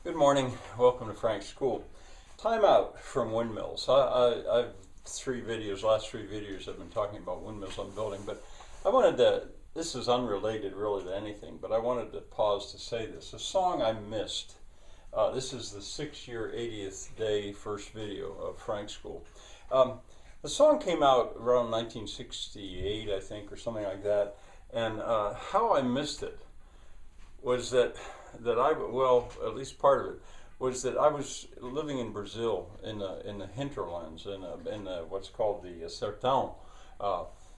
Good morning. Welcome to Frank's School. Time out from windmills. I've last three videos I've been talking about windmills I'm building, but I wanted to, this is unrelated really to anything, but I wanted to pause to say this. A song I missed. This is the 6-year 80th day first video of Frank's School. The song came out around 1968, I think, or something like that, and how I missed it was well, at least part of it, was that I was living in Brazil in the hinterlands, in what's called the sertão.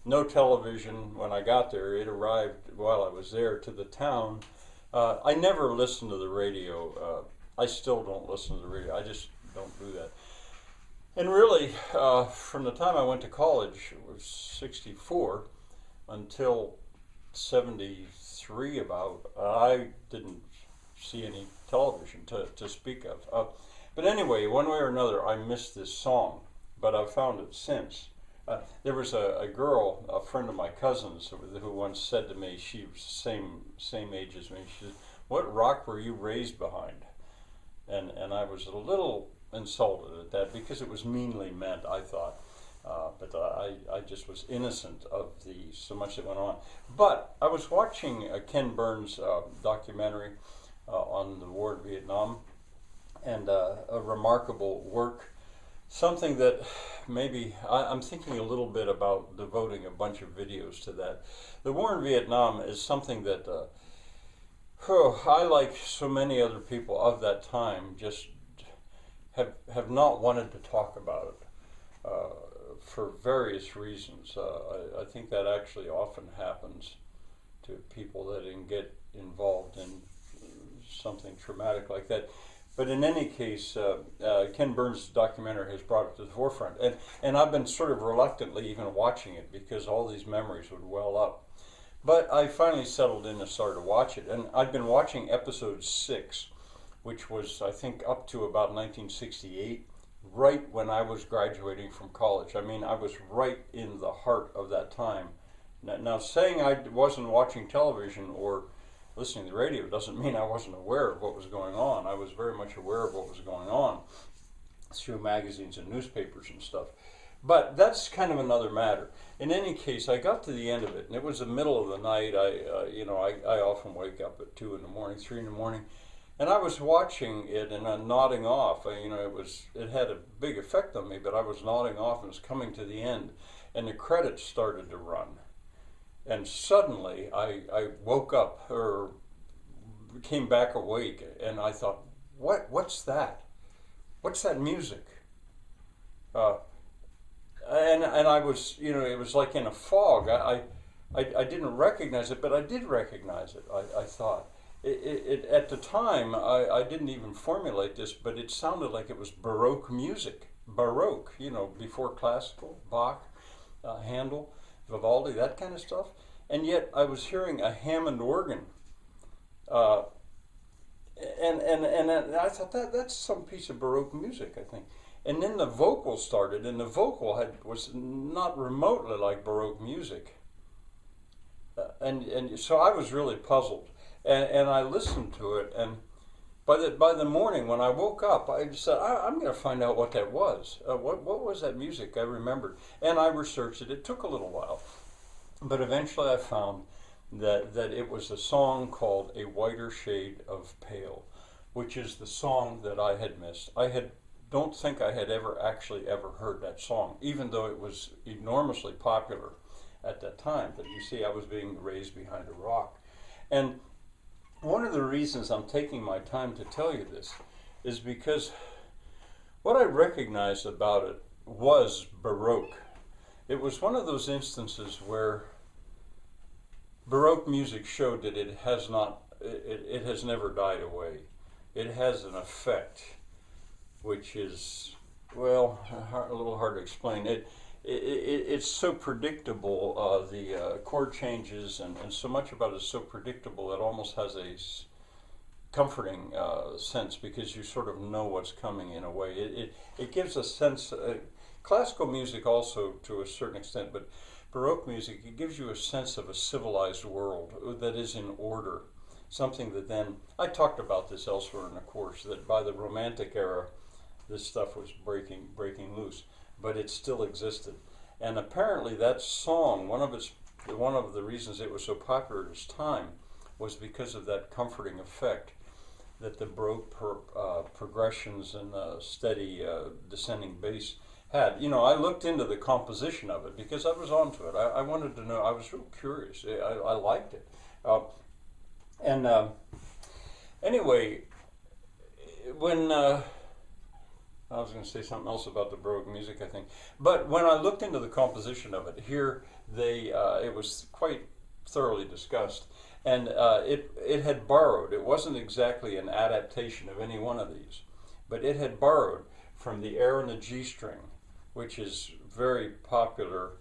No television when I got there. It arrived while I was there to the town. I never listened to the radio. I still don't listen to the radio. I just don't do that. And really, from the time I went to college, it was 64, until 73 about, I didn't see any television to speak of. But anyway, one way or another, I missed this song, but I've found it since. There was a girl, a friend of my cousin's, who once said to me, she was the same age as me, she said, "What rock were you raised behind?" And I was a little insulted at that because it was meanly meant, I thought. But I just was innocent of so much that went on. But I was watching Ken Burns' documentary on the war in Vietnam, and a remarkable work. Something that maybe I'm thinking a little bit about devoting a bunch of videos to that. The war in Vietnam is something that I, like so many other people of that time, just have not wanted to talk about it for various reasons. I think that actually often happens to people that get involved in something traumatic like that. But in any case, Ken Burns' documentary has brought it to the forefront. And I've been sort of reluctantly even watching it because all these memories would well up. But I finally settled in and started to watch it. And I've been watching episode 6, which was, I think, up to about 1968, right when I was graduating from college. I mean, I was right in the heart of that time. Now saying I wasn't watching television or listening to the radio doesn't mean I wasn't aware of what was going on. I was very much aware of what was going on through magazines and newspapers and stuff. But that's kind of another matter. In any case, I got to the end of it, and it was the middle of the night. I often wake up at 2 in the morning, 3 in the morning, and I was watching it and nodding off. It had a big effect on me, but I was nodding off and was coming to the end, and the credits started to run. And suddenly I woke up, or came back awake, and I thought, what's that? What's that music? And I was, it was like in a fog. I didn't recognize it, but I did recognize it, I thought. At the time, I didn't even formulate this, but it sounded like it was baroque music. Baroque, before classical, Bach, Handel, Vivaldi, that kind of stuff. And yet I was hearing a Hammond organ. And I thought, that's some piece of baroque music, I think. And then the vocal started, and the vocal was not remotely like baroque music. And so I was really puzzled. And I listened to it, and by the morning when I woke up, I said, I'm going to find out what that was. What was that music? I remembered. And I researched it. It took a little while. But eventually I found that it was a song called A Whiter Shade of Pale, which is the song that I had missed. Don't think I had ever heard that song, even though it was enormously popular at that time. But you see, I was being raised behind a rock. And one of the reasons I'm taking my time to tell you this is because what I recognized about it was baroque. It was one of those instances where baroque music showed that it has never died away. It has an effect which is, well, a little hard to explain. It's so predictable, the chord changes, and so much about it is so predictable it almost has a comforting sense, because you sort of know what's coming in a way. It gives a sense, classical music also to a certain extent, but baroque music, it gives you a sense of a civilized world that is in order. something that then, I talked about this elsewhere in the course, that by the Romantic era, this stuff was breaking loose, but it still existed. And apparently that song, one of the reasons it was so popular at its time was because of that comforting effect that the baroque progressions and steady descending bass had. You know, I looked into the composition of it because I was onto it. I wanted to know. I was real curious. I liked it. Anyway, when I was going to say something else about the baroque music, I think, but when I looked into the composition of it, here it was quite thoroughly discussed, and it had borrowed. It wasn't exactly an adaptation of any one of these, but it had borrowed from the air in the G string, which is a very popular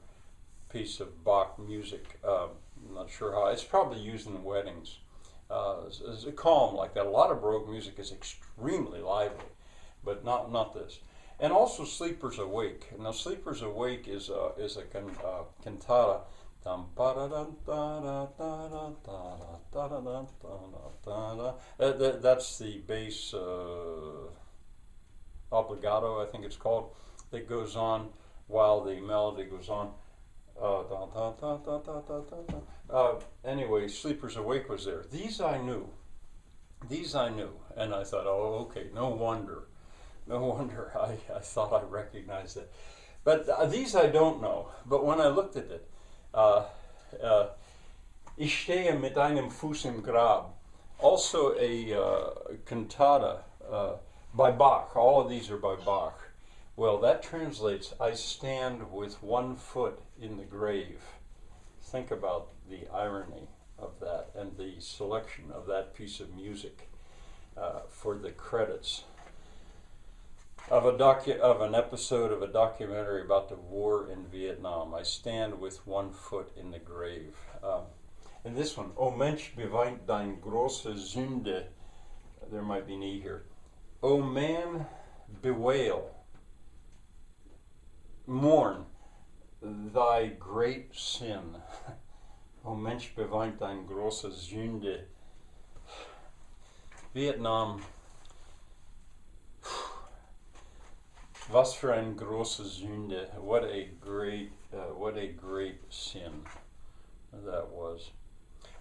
piece of Bach music. I'm not sure how. It's probably used in weddings. It's a calm like that. A lot of baroque music is extremely lively, but not this. And also Sleepers Awake. Now Sleepers Awake is a cantata. That's the bass obligato, I think it's called, that goes on while the melody goes on. Anyway, Sleepers Awake was there. These I knew, and I thought, oh, okay, no wonder I thought I recognized it. But these I don't know. But when I looked at it, Ich stehe mit einem Fuß im Grab, also a cantata by Bach. All of these are by Bach. Well, that translates, I stand with one foot in the grave. Think about the irony of that and the selection of that piece of music for the credits of an episode of a documentary about the war in Vietnam. I stand with one foot in the grave. And this one, O Mensch, beweint dein große Sünde. There might be an E here. O man, bewail, mourn thy great sin. O Mensch, beweint dein große Sünde. Vietnam. Was für eine große Sünde. What a great sin that was.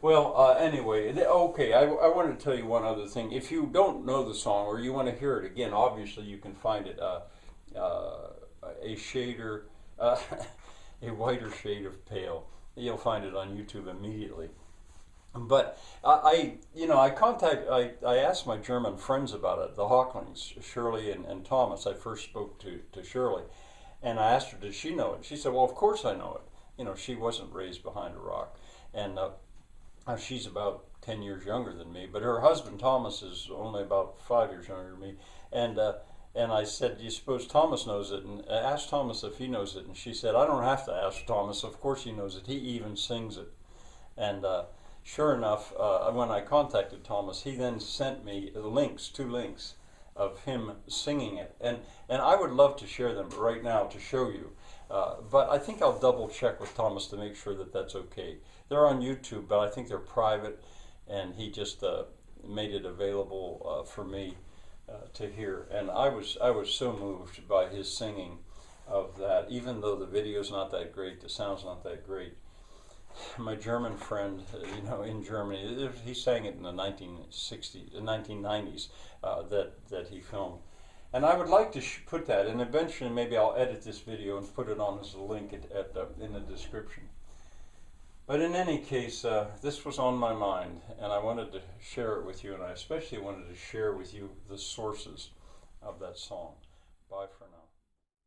Well, anyway, okay, I want to tell you one other thing. If you don't know the song or you want to hear it again, obviously you can find it a shader, a whiter shade of pale. You'll find it on YouTube immediately. But I asked my German friends about it, the Hawklings, Shirley and Thomas. I first spoke to Shirley, and I asked her, does she know it? She said, well, of course I know it. You know, she wasn't raised behind a rock. And she's about 10 years younger than me, but her husband, Thomas, is only about 5 years younger than me. And I said, do you suppose Thomas knows it? And I asked Thomas if he knows it, and she said, I don't have to ask Thomas. Of course he knows it. He even sings it. And sure enough, when I contacted Thomas, he then sent me two links of him singing it. And I would love to share them right now to show you. But I think I'll double check with Thomas to make sure that that's okay. They're on YouTube, but I think they're private, and he just made it available for me to hear. And I was so moved by his singing of that, even though the video's not that great, the sound's not that great. My German friend, in Germany, he sang it in the 1990s that he filmed. And I would like to put that, and eventually maybe I'll edit this video and put it on as a link in the description. But in any case, this was on my mind, and I wanted to share it with you, and I especially wanted to share with you the sources of that song. Bye for now.